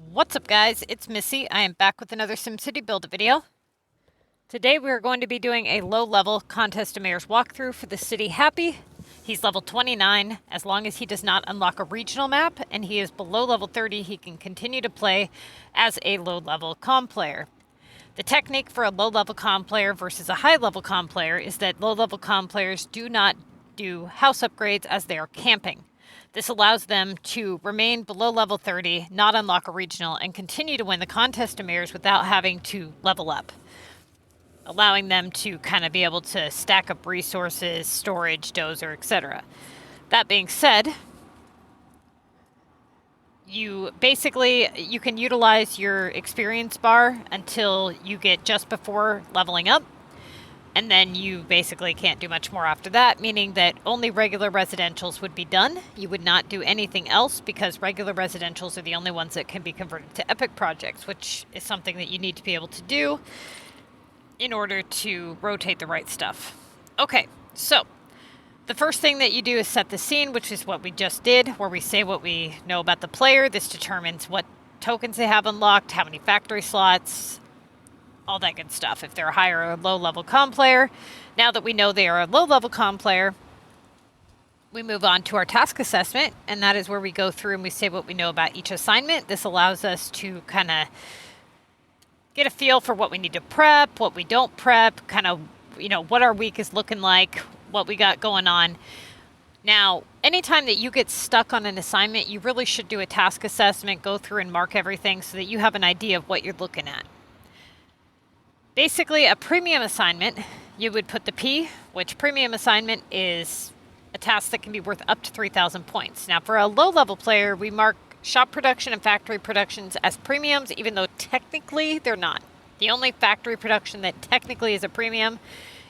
What's up, guys? It's Missy. I am back with another SimCity Buildit video. Today we are going to be doing a low-level Contest of Mayors walkthrough for the city Happy. He's level 29. As long as he does not unlock a regional map and he is below level 30, he can continue to play as a low-level CoM player. The technique for a low-level CoM player versus a high-level CoM player is that low-level CoM players do not do house upgrades as they are camping. This allows them to remain below level 30, not unlock a regional, and continue to win the Contest of Mayors without having to level up, allowing them to kind of be able to stack up resources, storage, dozer, etc. That being said, you can utilize your experience bar until you get just before leveling up, and then you basically can't do much more after that, meaning that only regular residentials would be done. You would not do anything else because regular residentials are the only ones that can be converted to epic projects, which is something that you need to be able to do in order to rotate the right stuff. Okay, so the first thing that you do is set the scene, which is what we just did, where we say what we know about the player. This determines what tokens they have unlocked, how many factory slots, all that good stuff, if they're a high or a low-level CoM player. Now that we know they are a low-level CoM player, we move on to our task assessment, and that is where we go through and we say what we know about each assignment. This allows us to kind of get a feel for what we need to prep, what we don't prep, kind of, what our week is looking like, what we got going on. Now, anytime that you get stuck on an assignment, you really should do a task assessment, go through and mark everything so that you have an idea of what you're looking at. Basically, a premium assignment, you would put the P, which premium assignment is a task that can be worth up to 3,000 points. Now, for a low-level player, we mark shop production and factory productions as premiums, even though technically they're not. The only factory production that technically is a premium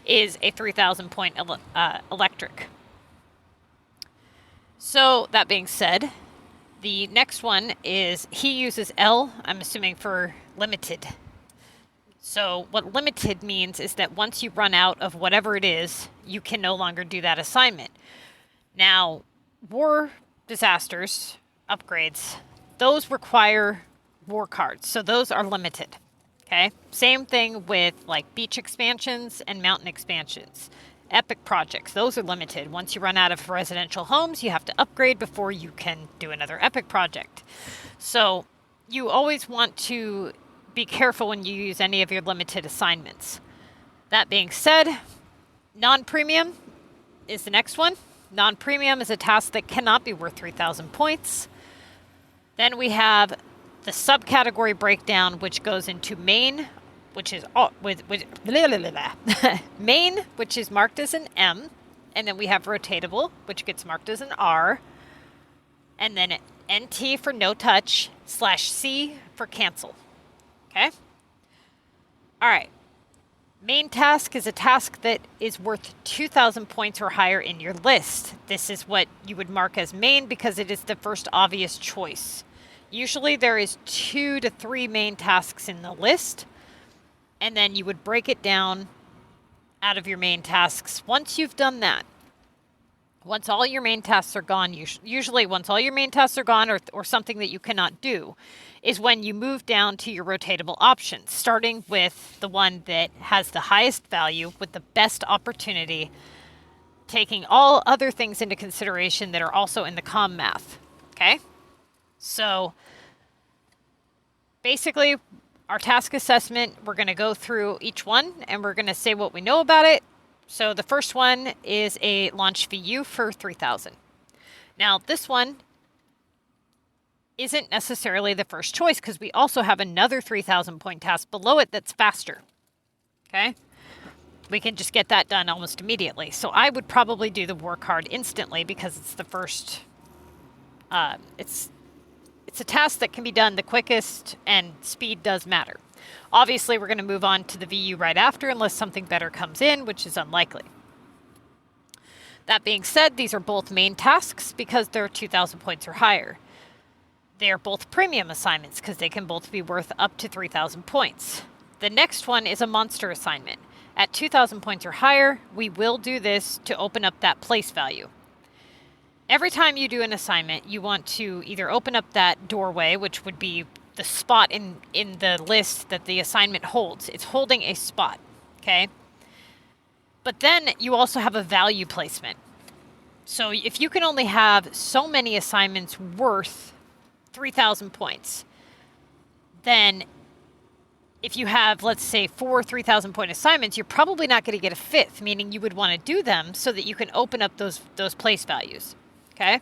is a 3,000 point electric. So, that being said, the next one is he uses L, I'm assuming for limited. So what limited means is that once you run out of whatever it is, you can no longer do that assignment. Now, war disasters, upgrades, those require war cards. So those are limited. Okay. Same thing with like beach expansions and mountain expansions. Epic projects, those are limited. Once you run out of residential homes, you have to upgrade before you can do another epic project. So you always want to be careful when you use any of your limited assignments. That being said, non-premium is the next one. Non-premium is a task that cannot be worth 3,000 points. Then we have the subcategory breakdown, which goes into main, which is main, which is marked as an M, and then we have rotatable, which gets marked as an R, and then NT for no touch /C for cancel. Okay. All right. Main task is a task that is worth 2,000 points or higher in your list. This is what you would mark as main because it is the first obvious choice. Usually there is 2 to 3 main tasks in the list, and then you would break it down out of your main tasks. Once you've done that, once all your main tasks are gone, usually once all your main tasks are gone or something that you cannot do, is when you move down to your rotatable options, starting with the one that has the highest value with the best opportunity, taking all other things into consideration that are also in the CoM math. Okay? So basically, our task assessment, we're going to go through each one and we're going to say what we know about it. So the first one is a launch VU for 3,000. Now, this one isn't necessarily the first choice because we also have another 3,000 point task below it that's faster. Okay? We can just get that done almost immediately. So I would probably do the war card instantly because it's the first. It's a task that can be done the quickest, and speed does matter. Obviously, we're going to move on to the VU right after unless something better comes in, which is unlikely. That being said, these are both main tasks because they're 2,000 points or higher. They are both premium assignments because they can both be worth up to 3,000 points. The next one is a monster assignment. At 2,000 points or higher, we will do this to open up that place value. Every time you do an assignment, you want to either open up that doorway, which would be the spot in the list that the assignment holds. It's holding a spot, okay? But then you also have a value placement. So if you can only have so many assignments worth 3,000 points, then if you have, let's say, 4 3,000 point assignments, you're probably not going to get a fifth, meaning you would want to do them so that you can open up those place values, okay?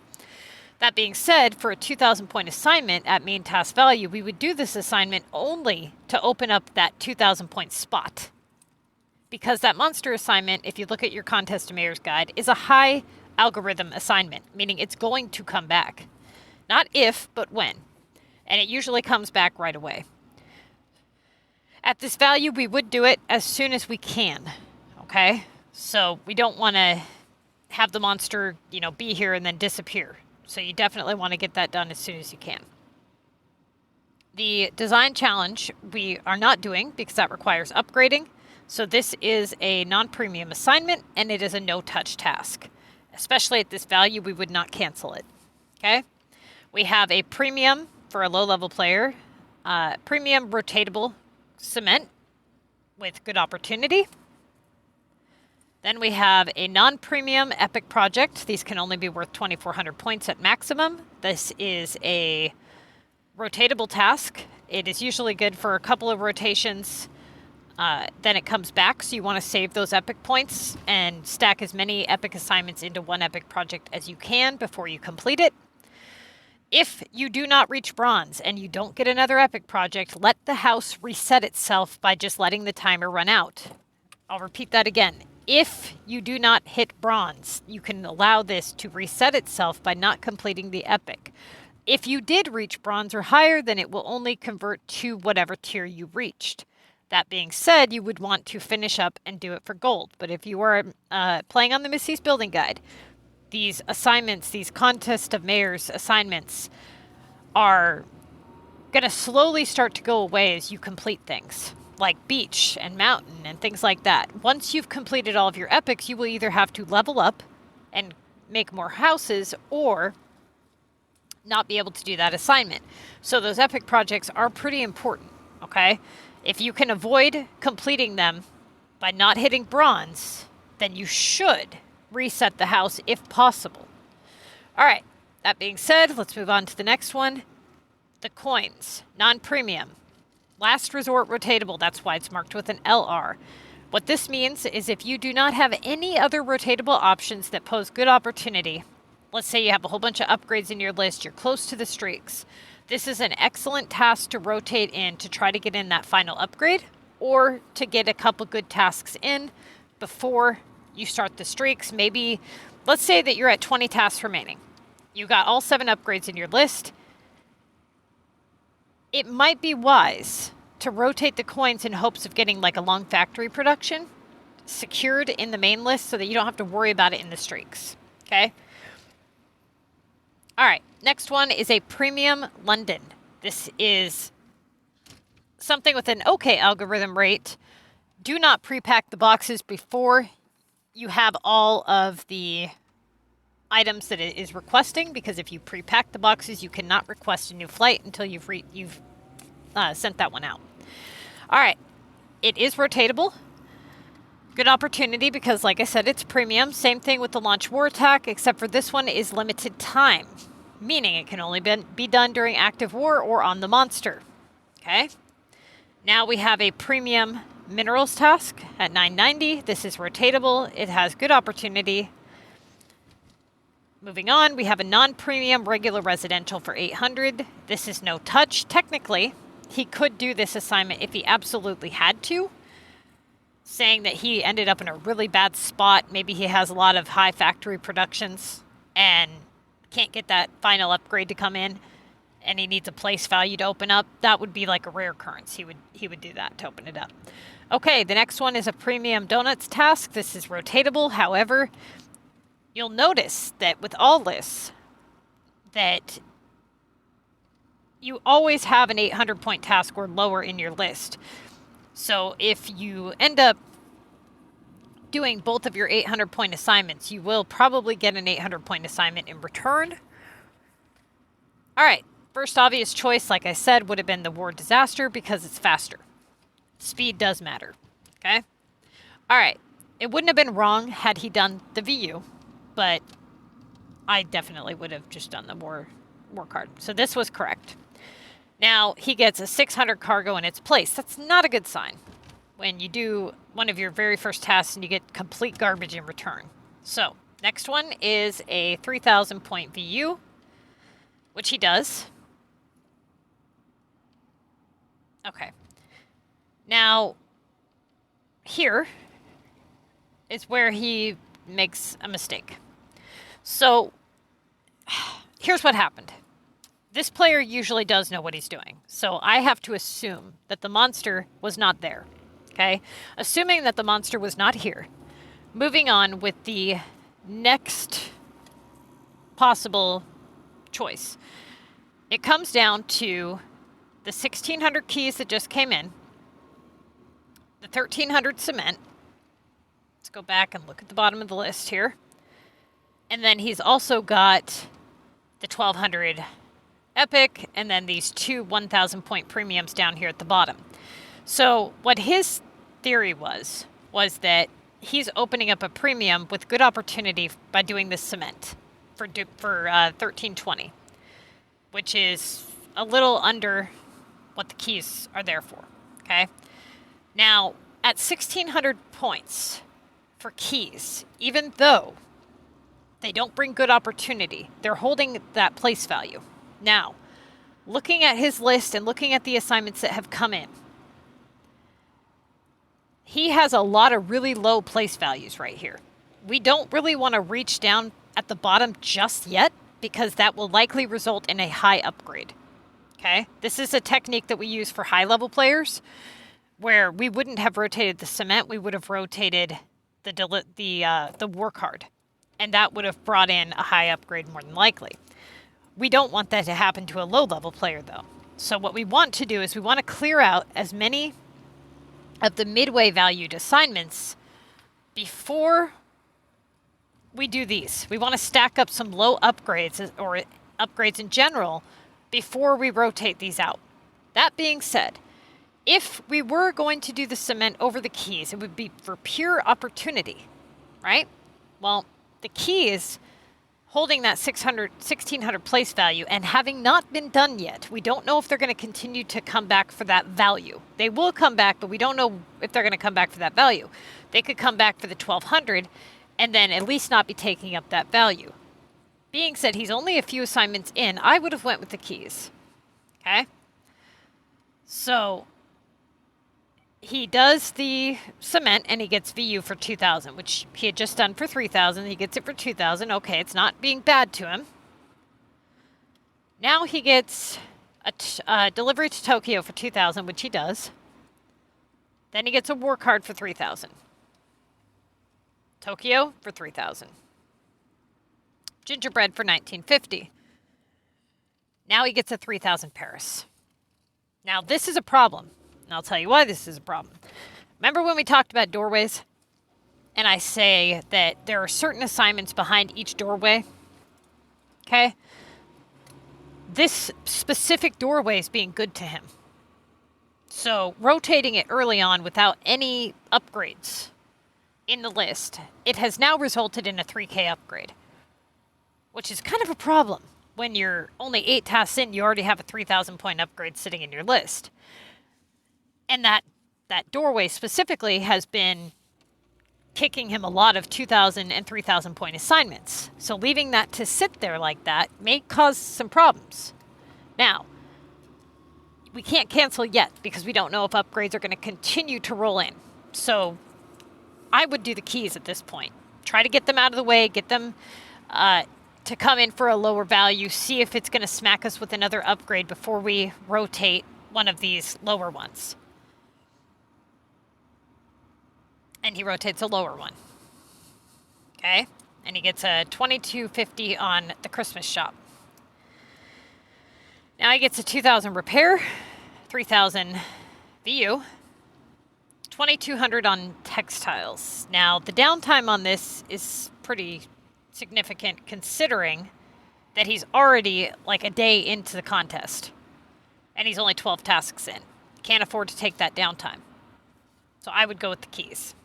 That being said, for a 2,000 point assignment at main task value, we would do this assignment only to open up that 2,000 point spot. Because that monster assignment, if you look at your Contest of Mayors guide, is a high algorithm assignment, meaning it's going to come back. Not if, but when. And it usually comes back right away. At this value, we would do it as soon as we can, okay? So we don't want to have the monster, be here and then disappear. So you definitely want to get that done as soon as you can. The design challenge we are not doing because that requires upgrading. So this is a non-premium assignment and it is a no-touch task. Especially at this value, we would not cancel it, okay? We have a premium for a low-level player, premium rotatable cement with good opportunity. Then we have a non-premium epic project. These can only be worth 2,400 points at maximum. This is a rotatable task. It is usually good for a couple of rotations. Then it comes back, so you want to save those epic points and stack as many epic assignments into one epic project as you can before you complete it. If you do not reach bronze and you don't get another epic project, let the house reset itself by just letting the timer run out. I'll repeat that again. If you do not hit bronze, you can allow this to reset itself by not completing the epic. If you did reach bronze or higher, then it will only convert to whatever tier you reached. That being said, you would want to finish up and do it for gold. But if you are playing on the Missy's Building Guide, these assignments, these Contest of Mayors assignments are going to slowly start to go away as you complete things like beach and mountain and things like that. Once you've completed all of your epics, you will either have to level up and make more houses or not be able to do that assignment. So those epic projects are pretty important, okay? If you can avoid completing them by not hitting bronze, then you should reset the house if possible. All right, that being said, let's move on to the next one. The coins, non-premium. Last resort rotatable, that's why it's marked with an LR. What this means is if you do not have any other rotatable options that pose good opportunity, let's say you have a whole bunch of upgrades in your list, you're close to the streaks, this is an excellent task to rotate in to try to get in that final upgrade or to get a couple good tasks in before you start the streaks. Maybe, let's say that you're at 20 tasks remaining. You got all 7 upgrades in your list. It might be wise to rotate the coins in hopes of getting like a long factory production secured in the main list so that you don't have to worry about it in the streaks, okay? All right, next one is a premium London. This is something with an okay algorithm rate. Do not pre-pack the boxes before you have all of the items that it is requesting, because if you pre-pack the boxes, you cannot request a new flight until you've sent that one out. All right, it is rotatable. Good opportunity because, like I said, it's premium. Same thing with the launch war attack, except for this one is limited time, meaning it can only be done during active war or on the monster. Okay. Now we have a premium minerals task at 990. This is rotatable. It has good opportunity. Moving on, we have a non-premium regular residential for 800. This is no touch. Technically, he could do this assignment if he absolutely had to, saying that he ended up in a really bad spot. Maybe he has a lot of high factory productions and can't get that final upgrade to come in, and he needs a place value to open up. That would be like a rare occurrence. He would do that to open it up. Okay, the next one is a premium donuts task. This is rotatable. However, you'll notice that with all lists that you always have an 800 point task or lower in your list. So if you end up doing both of your 800 point assignments, you will probably get an 800 point assignment in return. All right, First obvious choice, like I said, would have been the War Disaster because it's faster. Speed does matter. Okay? All right. It wouldn't have been wrong had he done the VU, but I definitely would have just done the war card. So this was correct. Now, he gets a 600 cargo in its place. That's not a good sign when you do one of your very first tasks and you get complete garbage in return. So, next one is a 3,000 point VU, which he does. Okay. Now, here is where he makes a mistake. So, here's what happened. This player usually does know what he's doing. So I have to assume that the monster was not there. Okay? Assuming that the monster was not here. Moving on with the next possible choice. It comes down to the 1,600 keys that just came in. The 1,300 cement. Let's go back and look at the bottom of the list here. And then he's also got the 1,200 epic, and then these two 1,000 point premiums down here at the bottom. So what his theory was that he's opening up a premium with good opportunity by doing this cement for 1,320, which is a little under what the keys are there for. Okay. Now at 1,600 points for keys, even though they don't bring good opportunity, they're holding that place value. Now, looking at his list and looking at the assignments that have come in, he has a lot of really low place values right here. We don't really want to reach down at the bottom just yet because that will likely result in a high upgrade. Okay? This is a technique that we use for high-level players where we wouldn't have rotated the cement, we would have rotated the war card. And that would have brought in a high upgrade more than likely. We don't want that to happen to a low-level player, though. So what we want to do is we want to clear out as many of the midway valued assignments before we do these. We want to stack up some low upgrades or upgrades in general before we rotate these out. That being said, if we were going to do the cement over the keys, it would be for pure opportunity, right? Well, the keys holding that 1,600 place value and having not been done yet, we don't know if they're going to continue to come back for that value. They will come back, but we don't know if they're going to come back for that value. They could come back for the 1,200 and then at least not be taking up that value. Being said, he's only a few assignments in. I would have went with the keys. Okay? So he does the cement and he gets VU for 2,000, which he had just done for 3,000. He gets it for 2,000. Okay, it's not being bad to him. Now he gets a delivery to Tokyo for 2,000, which he does. Then he gets a war card for 3,000. Tokyo for 3,000. Gingerbread for 1,950. Now he gets a 3,000 Paris. Now this is a problem. And I'll tell you why this is a problem. Remember when we talked about doorways? And I say that there are certain assignments behind each doorway? Okay? This specific doorway is being good to him. So rotating it early on without any upgrades in the list, it has now resulted in a 3K upgrade. Which is kind of a problem. When you're only 8 tasks in, you already have a 3,000 point upgrade sitting in your list. And that doorway specifically has been kicking him a lot of 2,000 and 3,000 point assignments. So leaving that to sit there like that may cause some problems. Now, we can't cancel yet because we don't know if upgrades are going to continue to roll in. So I would do the keys at this point. Try to get them out of the way, get them to come in for a lower value, see if it's going to smack us with another upgrade before we rotate one of these lower ones. And he rotates a lower one. Okay? And he gets a 2,250 on the Christmas shop. Now he gets a 2,000 repair, 3,000 VU, 2,200 on textiles. Now the downtime on this is pretty significant considering that he's already like a day into the contest. And he's only 12 tasks in. Can't afford to take that downtime. So I would go with the keys.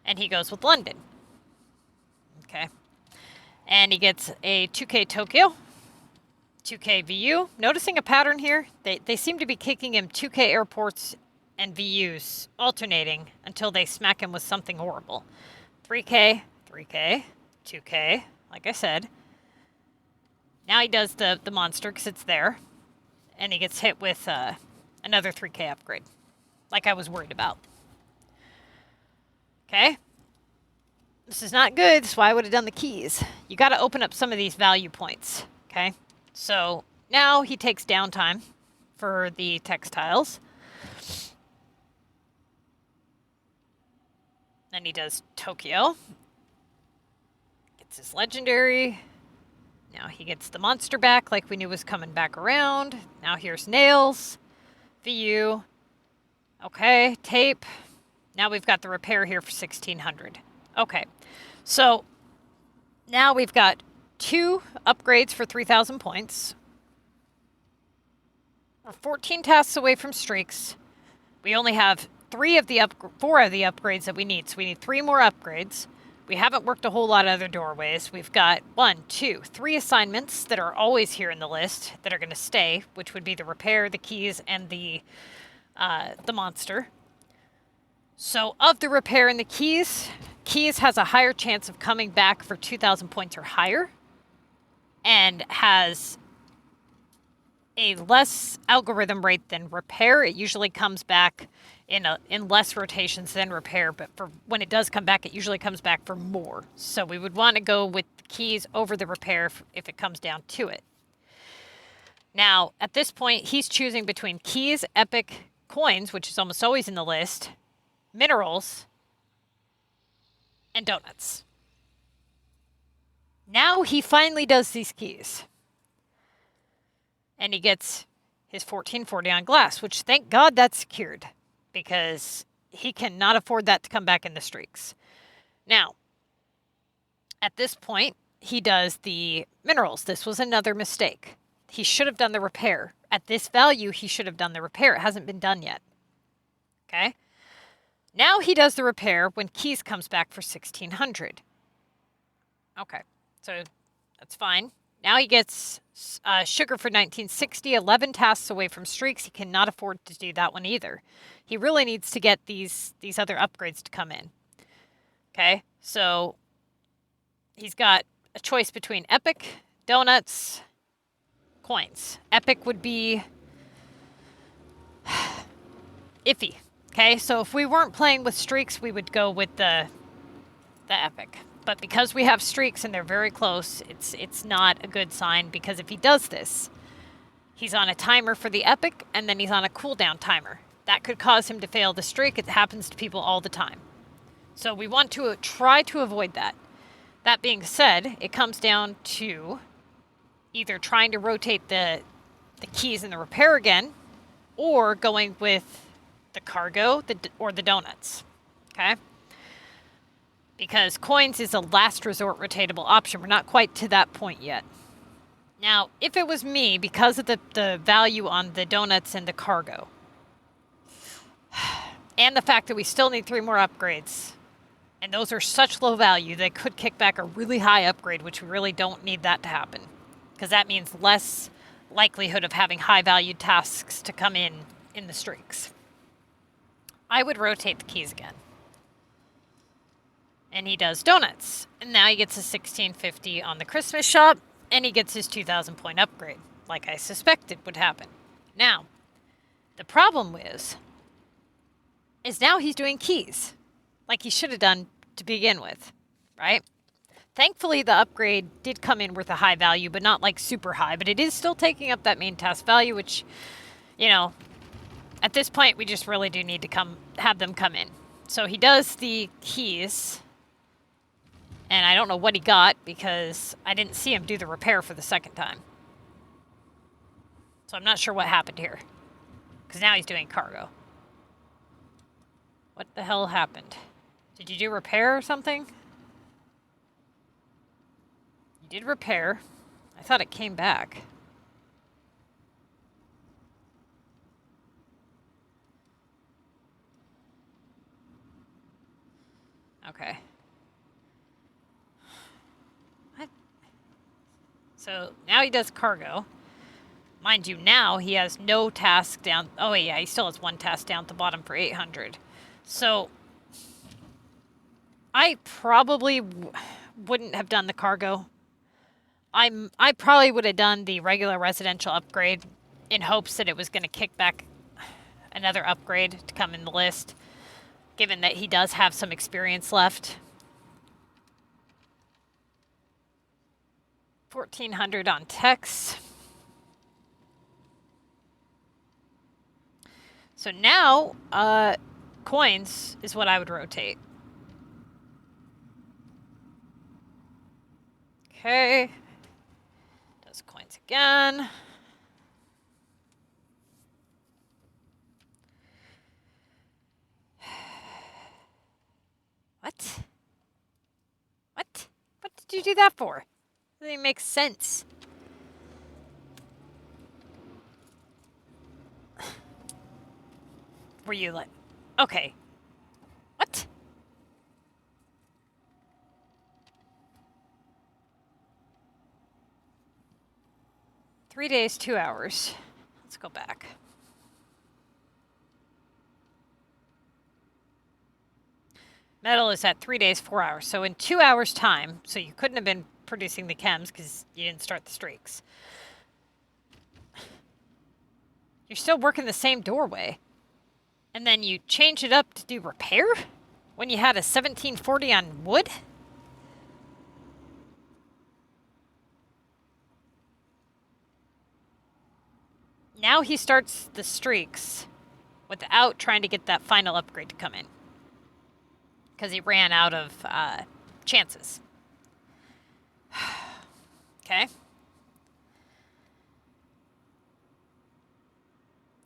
And he goes with London. Okay. And he gets a 2K Tokyo, 2K VU. Noticing a pattern here? They seem to be kicking him 2K airports and VUs, alternating until they smack him with something horrible. 3K, 3K, 2K, like I said. Now he does the monster because it's there. And he gets hit with another 3K upgrade, like I was worried about. Okay. This is not good. That's why I would have done the keys. You got to open up some of these value points. Okay. So now he takes downtime for the textiles. Then he does Tokyo. Gets his legendary. Now he gets the monster back like we knew was coming back around. Now here's nails. VU. Okay. Tape. Now we've got the repair here for 1,600. Okay, so now we've got 2 upgrades for 3,000 points. We're 14 tasks away from streaks. We only have 4 of the upgrades that we need, so we need 3 more upgrades. We haven't worked a whole lot of other doorways. We've got 1, 2, 3 assignments that are always here in the list that are going to stay, which would be the repair, the keys, and the monster. So of the repair and the keys has a higher chance of coming back for 2,000 points or higher and has a less algorithm rate than repair. It usually comes back in less rotations than repair, but for when it does come back, it usually comes back for more. So we would want to go with the keys over the repair if it comes down to it. Now, at this point, he's choosing between keys, epic, coins, which is almost always in the list, minerals, and donuts. Now he finally does these keys. And he gets his 1440 on glass, which thank God that's secured, because he cannot afford that to come back in the streaks. Now, at this point, he does the minerals. This was another mistake. He should have done the repair. At this value, he should have done the repair. It hasn't been done yet. Okay? Now he does the repair when keys comes back for 1,600. Okay, so that's fine. Now he gets sugar for 1960, 11 tasks away from streaks. He cannot afford to do that one either. He really needs to get these other upgrades to come in. Okay, so he's got a choice between epic, donuts, coins. Epic would be iffy. Okay, so if we weren't playing with streaks, we would go with the epic. But because we have streaks and they're very close, it's not a good sign, because if he does this, he's on a timer for the epic and then he's on a cooldown timer. That could cause him to fail the streak. It happens to people all the time. So we want to try to avoid that. That being said, it comes down to either trying to rotate the keys and the repair again, or going with the cargo or the donuts. Okay? Because coins is a last resort rotatable option. We're not quite to that point yet. Now, if it was me, because of the value on the donuts and the cargo, and the fact that we still need 3 more upgrades, and those are such low value, they could kick back a really high upgrade, which we really don't need that to happen, because that means less likelihood of having high valued tasks to come in the streaks. I would rotate the keys again. And he does donuts. And now he gets a 1650 on the Christmas shop, and he gets his 2,000 point upgrade, like I suspected would happen. Now, the problem is now he's doing keys, like he should have done to begin with, right? Thankfully, the upgrade did come in with a high value, but not like super high, but it is still taking up that main task value, which, you know, at this point, we just really do need to have them come in. So he does the keys, and I don't know what he got because I didn't see him do the repair for the second time. So I'm not sure what happened here, because now he's doing cargo. What the hell happened? Did you do repair or something? You did repair. I thought it came back. Okay. What? So now he does cargo. Mind you, now he has no task down. Oh, yeah, he still has one task down at the bottom for 800. So I probably wouldn't have done the cargo. I probably would have done the regular residential upgrade in hopes that it was going to kick back another upgrade to come in the list, given that he does have some experience left. 1,400 on techs. So now, coins is what I would rotate. Okay. Does coins again. What? What? What did you do that for? Doesn't even make sense. Were you like... Okay. What? Three days, 2 hours. Let's go back. Metal is at 3 days, 4 hours. So in 2 hours' time, so you couldn't have been producing the chems because you didn't start the streaks. You're still working the same doorway. And then you change it up to do repair? When you had a 1740 on wood? Now he starts the streaks without trying to get that final upgrade to come in. Because he ran out of chances. Okay.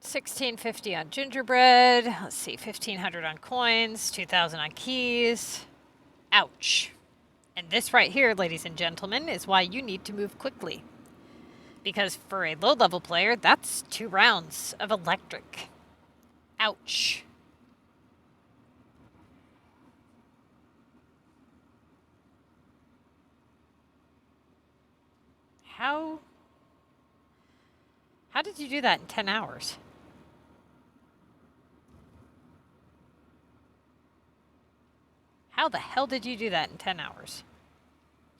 1,650 on gingerbread. Let's see, 1,500 on coins, 2,000 on keys. Ouch. And this right here, ladies and gentlemen, is why you need to move quickly. Because for a low-level player, that's 2 rounds of electric. Ouch. How did you do that in 10 hours? How the hell did you do that in 10 hours?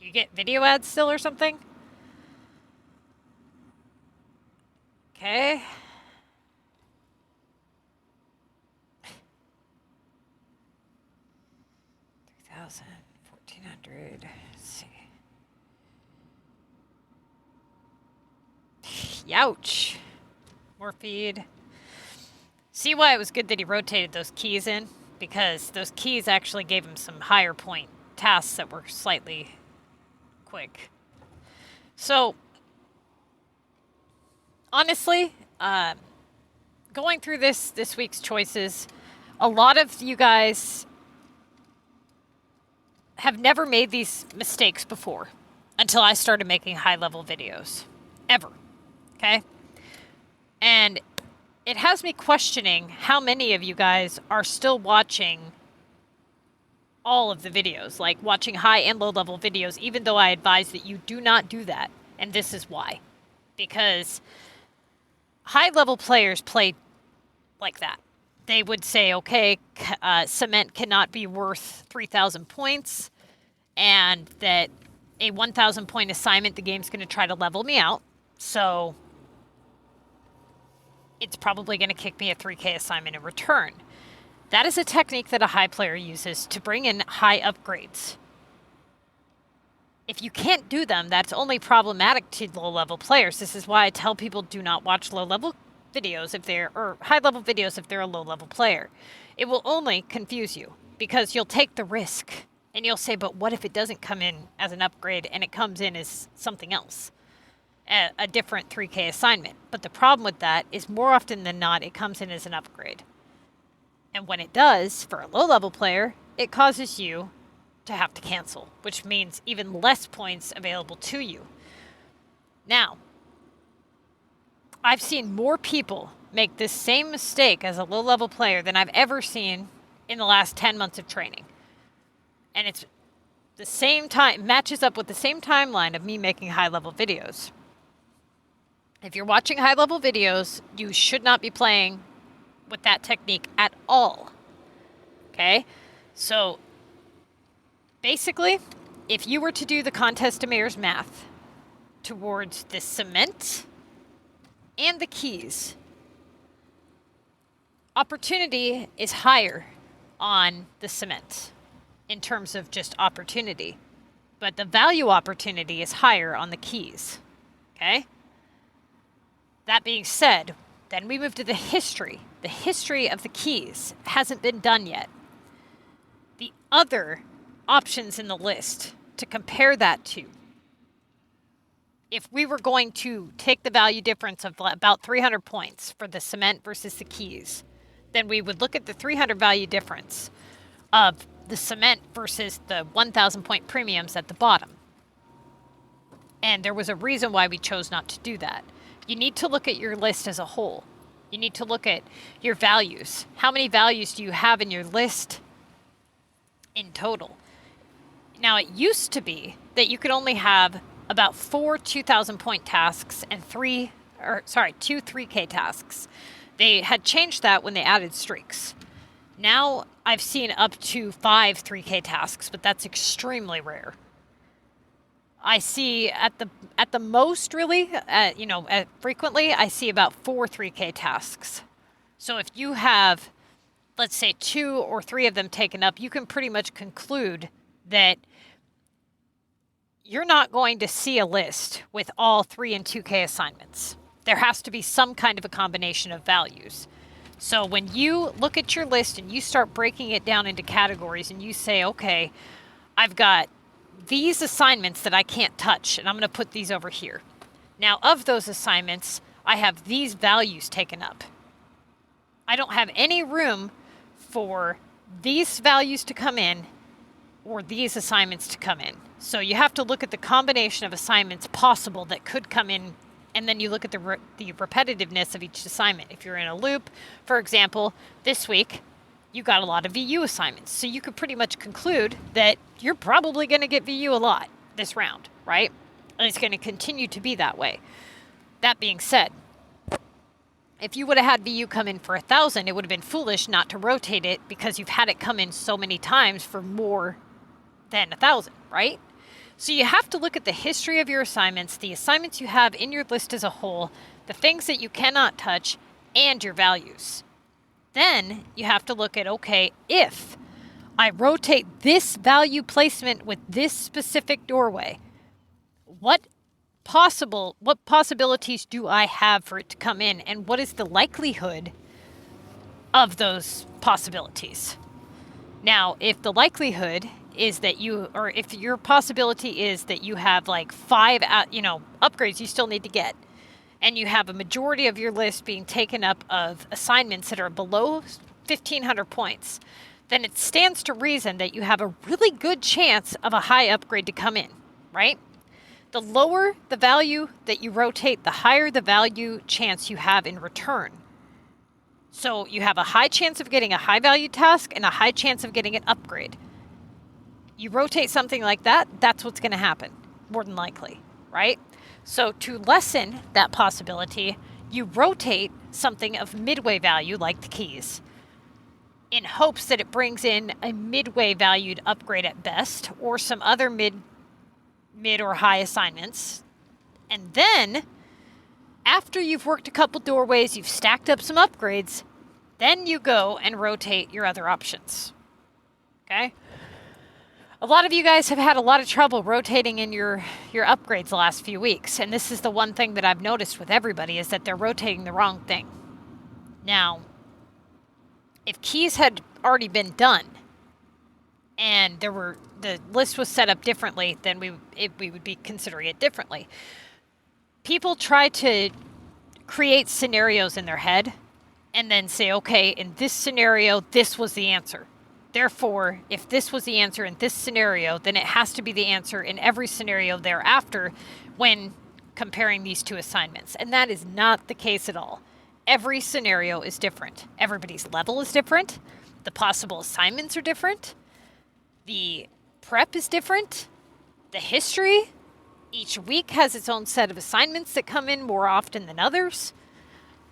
Do you get video ads still or something? Okay. $3,000, 1,400. Let's see. Youch. More feed. See why it was good that he rotated those keys in? Because those keys actually gave him some higher point tasks that were slightly quick. So, honestly, going through this week's choices, a lot of you guys have never made these mistakes before until I started making high-level videos. Ever. Okay? And it has me questioning how many of you guys are still watching all of the videos, like watching high and low level videos, even though I advise that you do not do that. And this is why. Because high level players play like that. They would say, okay, cement cannot be worth 3,000 points, and that a 1,000 point assignment, the game's going to try to level me out. So it's probably going to kick me a 3K assignment in return. That is a technique that a high player uses to bring in high upgrades. If you can't do them, that's only problematic to low-level players. This is why I tell people do not watch low-level videos if they're, or high-level videos if they're a low-level player. It will only confuse you because you'll take the risk and you'll say, but what if it doesn't come in as an upgrade and it comes in as something else? A different 3K assignment. But the problem with that is more often than not, it comes in as an upgrade. And when it does, for a low-level player, it causes you to have to cancel, which means even less points available to you. Now, I've seen more people make this same mistake as a low-level player than I've ever seen in the last 10 months of training. And it's the same time, matches up with the same timeline of me making high-level videos. If you're watching high-level videos, you should not be playing with that technique at all. Okay? So, basically, if you were to do the contest to mayor's math towards the cement and the keys, opportunity is higher on the cement in terms of just opportunity, but the value opportunity is higher on the keys. Okay? That being said, then we move to the history. The history of the keys hasn't been done yet. The other options in the list to compare that to, if we were going to take the value difference of about 300 points for the cement versus the keys, then we would look at the 300 value difference of the cement versus the 1,000 point premiums at the bottom. And there was a reason why we chose not to do that. You need to look at your list as a whole. You need to look at your values. How many values do you have in your list in total? Now, it used to be that you could only have about 4 2,000 point tasks and 2 3K tasks. They had changed that when they added streaks. Now I've seen up to 5 3K tasks, but that's extremely rare. I see at the most, really, frequently, I see about 4 3K tasks. So if you have, let's say, 2 or 3 of them taken up, you can pretty much conclude that you're not going to see a list with all 3 and 2K assignments. There has to be some kind of a combination of values. So when you look at your list and you start breaking it down into categories and you say, okay, I've got these assignments that I can't touch, and I'm going to put these over here. Now, of those assignments, I have these values taken up. I don't have any room for these values to come in or these assignments to come in. So you have to look at the combination of assignments possible that could come in, and then you look at the repetitiveness of each assignment. If you're in a loop, for example, this week, you got a lot of VU assignments. So you could pretty much conclude that you're probably going to get VU a lot this round, right? And it's going to continue to be that way. That being said, if you would have had VU come in for 1,000, it would have been foolish not to rotate it because you've had it come in so many times for more than 1,000, right? So you have to look at the history of your assignments, the assignments you have in your list as a whole, the things that you cannot touch, and your values. Then you have to look at, okay, if I rotate this value placement with this specific doorway, what possibilities do I have for it to come in, and what is the likelihood of those possibilities? Now, if the likelihood is that if your possibility is that you have like 5 upgrades you still need to get, and you have a majority of your list being taken up of assignments that are below 1,500 points, then it stands to reason that you have a really good chance of a high upgrade to come in, right? The lower the value that you rotate, the higher the value chance you have in return. So you have a high chance of getting a high value task and a high chance of getting an upgrade. You rotate something like that, that's what's going to happen, more than likely, right? So to lessen that possibility, you rotate something of midway value like the keys in hopes that it brings in a midway valued upgrade at best or some other mid or high assignments. And then after you've worked a couple doorways, you've stacked up some upgrades, then you go and rotate your other options. Okay? A lot of you guys have had a lot of trouble rotating in your upgrades the last few weeks, and this is the one thing that I've noticed with everybody is that they're rotating the wrong thing. Now, if keys had already been done and the list was set up differently, then we would be considering it differently. People try to create scenarios in their head and then say, okay, in this scenario, this was the answer. Therefore, if this was the answer in this scenario, then it has to be the answer in every scenario thereafter when comparing these two assignments. And that is not the case at all. Every scenario is different. Everybody's level is different. The possible assignments are different. The prep is different. The history, each week has its own set of assignments that come in more often than others.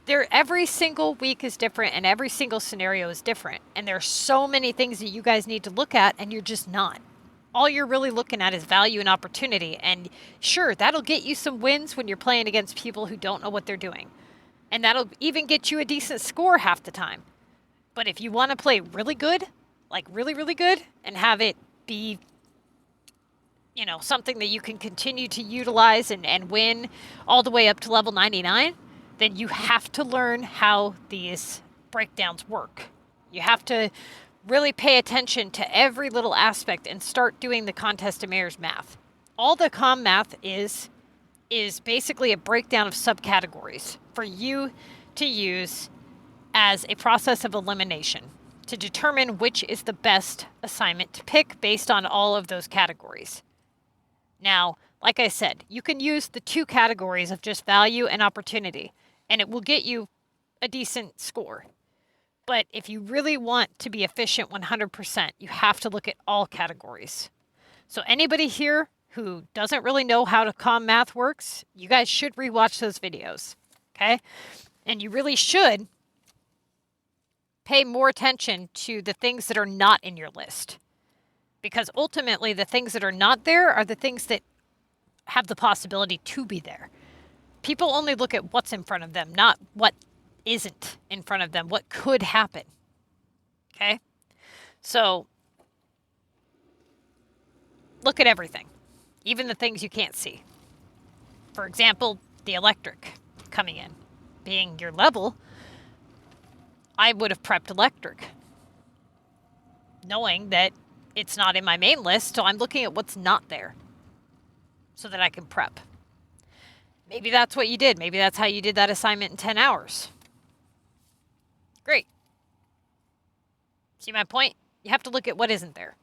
Every single week is different and every single scenario is different. And there are so many things that you guys need to look at and you're just not. All you're really looking at is value and opportunity. And sure, that'll get you some wins when you're playing against people who don't know what they're doing. And that'll even get you a decent score half the time. But if you want to play really good, like really, really good, and have it be, you know, something that you can continue to utilize and win all the way up to level 99, then you have to learn how these breakdowns work. You have to really pay attention to every little aspect and start doing the contest of mayors math. All the CoM math is basically a breakdown of subcategories for you to use as a process of elimination to determine which is the best assignment to pick based on all of those categories. Now, like I said, you can use the two categories of just value and opportunity, and it will get you a decent score. But if you really want to be efficient 100%, you have to look at all categories. So anybody here who doesn't really know how to CoM math works, you guys should rewatch those videos, okay? And you really should pay more attention to the things that are not in your list. Because ultimately, the things that are not there are the things that have the possibility to be there. People only look at what's in front of them, not what isn't in front of them, what could happen. Okay? So, look at everything, even the things you can't see. For example, the electric coming in. Being your level, I would have prepped electric, knowing that it's not in my main list, so I'm looking at what's not there so that I can prep. Maybe that's what you did. Maybe that's how you did that assignment in 10 hours. Great. See my point? You have to look at what isn't there.